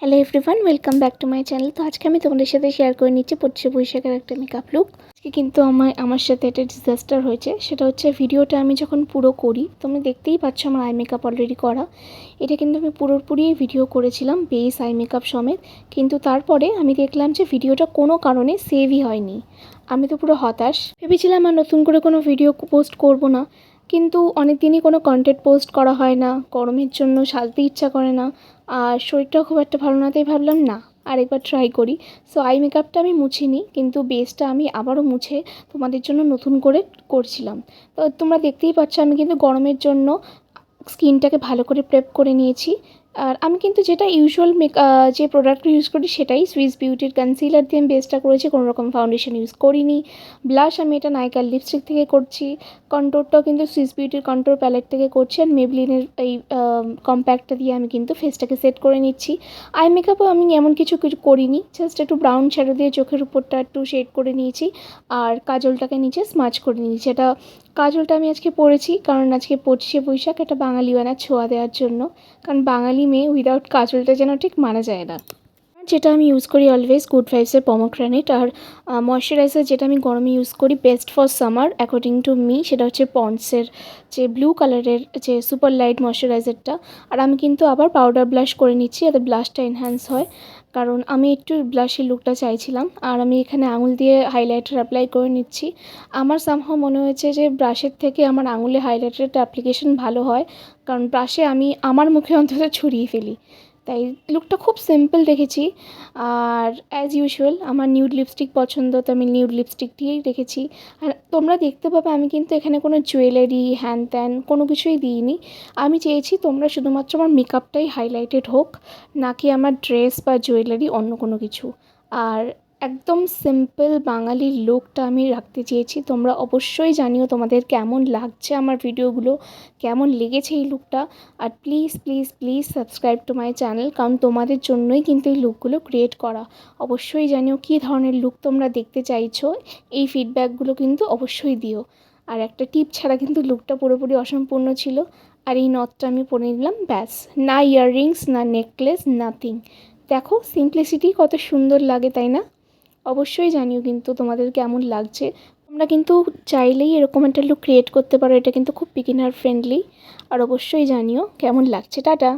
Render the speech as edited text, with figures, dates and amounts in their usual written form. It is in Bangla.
Hello everyone, welcome back to my channel. তো আজকে আমি তোমাদের সাথে শেয়ার করে নিচ্ছি 25শে বৈশাখের একটা মেকআপ লুক। আজকে কিন্তু আমার সাথে একটা ডিজাস্টার হয়েছে। সেটা হচ্ছে ভিডিওটা আমি যখন পুরো করি, তোমরা দেখতেই পাচ্ছ আমার আই মেকআপ অলরেডি করা। এটা কিন্তু আমি পুরোপুরি ভিডিও করেছিলাম বেস আই মেকআপ সমেত, কিন্তু তারপরে আমি দেখলাম যে ভিডিওটা কোনো কারণে সেভই হয়নি। আমি তো পুরো হতাশ, ভেবেছিলাম আর নতুন করে কোনো ভিডিও পোস্ট করব না, কিন্তু অনেক দিনই কোনো কন্টেন্ট পোস্ট করা হয় না। গরমের জন্য সাজতে ইচ্ছা করে না, আর শরীরটাও খুব একটা ভালো না, তাই ভাবলাম না আরেকবার ট্রাই করি। সো আই মেকআপটা আমি মুছিনি, কিন্তু বেসটা আমি আবারও মুছে তোমাদের জন্য নতুন করে করছিলাম। তো তোমরা দেখতেই পাচ্ছ আমি কিন্তু গরমের জন্য স্কিনটাকে ভালো করে প্রেপ করে নিয়েছি। আর আমি কিন্তু যেটা ইউজুয়াল যে প্রোডাক্ট ইউজ করি সেটাই, সুইস বিউটির কনসিলার দিয়ে আমি বেসটা করেছি, কোনো রকম ফাউন্ডেশন ইউজ করিনি। ব্লাশ আমি এটা নাইকার লিপস্টিক থেকে করছি। কন্ট্রোরটাও কিন্তু সুইস বিউটির কন্ট্রোর প্যালেট থেকে করছি, আর মেবলিনের এই কম্প্যাক্টটা দিয়ে আমি কিন্তু ফেসটাকে সেট করে নিচ্ছি। আই মেকআপও আমি এমন কিছু করিনি, জাস্ট একটু ব্রাউন শ্যাডো দিয়ে চোখের উপরটা একটু শেড করে নিয়েছি, আর কাজলটাকে নিচে স্মাচ করে নিয়েছি। এটা কাজলটা আমি আজকে পরেছি কারণ আজকে 25শে বৈশাখ, একটা বাঙালিয়ানা ছোঁয়া দেওয়ার জন্য। কারণ বাঙালি মেয়ে উইদাউট কাজলটা যেন ঠিক মানা যায় না। যেটা আমি ইউজ করি অলওয়েজ গুড ভাইবসের পমোগ্রানেট। আর ময়শ্চারাইজার যেটা আমি গরমে ইউজ করি best for summer according to me, সেটা হচ্ছে পন্ডসের যে ব্লু কালারের যে সুপার লাইট ময়শ্চারাইজারটা। আর আমি কিন্তু আবার পাউডার ব্লাশ করে নিচ্ছি যাতে ব্লাশটা এনহ্যান্স হয়, কারণ আমি একটু ব্লাশের লুকটা চাইছিলাম। আর আমি এখানে আঙুল দিয়ে হাইলাইটার অ্যাপ্লাই করে নিচ্ছি। আমার সামহাও মনে হয়েছে যে ব্রাশের থেকে আমার আঙুলে হাইলাইটারটা অ্যাপ্লিকেশন ভালো হয়, কারণ ব্রাশে আমি আমার মুখে অন্তত ছড়িয়ে ফেলি। তাই লুকটা খুব সিম্পল রেখেছি। আর অ্যাজ ইউজুয়াল আমার নিউড লিপস্টিক পছন্দ, তো আমি নিউড লিপস্টিক দিয়েই রেখেছি। আর তোমরা দেখতে পাবে আমি কিন্তু এখানে কোনো জুয়েলারি হ্যান ত্যান কোনো কিছুই দিইনি। আমি চেয়েছি তোমরা শুধুমাত্র আমার মেকআপটাই হাইলাইটেড হোক, নাকি আমার ড্রেস বা জুয়েলারি অন্য কোনো কিছু। আর একদম সিম্পল বাঙালির লুকটা আমি রাখতে চেয়েছি। তোমরা অবশ্যই জানিও তোমাদের কেমন লাগছে আমার ভিডিওগুলো, কেমন লেগেছে এই লুকটা। আর please please please subscribe to my channel, কারণ তোমাদের জন্যই কিন্তু এই লুকগুলো ক্রিয়েট করা। অবশ্যই জানিও কী ধরনের লুক তোমরা দেখতে চাইছো, এই ফিডব্যাকগুলো কিন্তু অবশ্যই দিও। আর একটা টিপ ছাড়া কিন্তু লুকটা পুরোপুরি অসম্পূর্ণ ছিল। আর এই নথটা আমি পরে নিলাম, ব্যাস। না ইয়াররিংস, না নেকলেস, নাথিং। দেখো সিম্পলিসিটি কত সুন্দর লাগে, তাই না? অবশ্যই জানিও কিন্তু তোমাদের কেমন লাগছে। তোমরা কিন্তু চাইলেই এরকম একটা লুক ক্রিয়েট করতে পারো, এটা কিন্তু খুব বিগিনার ফ্রেন্ডলি। আর অবশ্যই জানিও কেমন লাগছে। টাটা।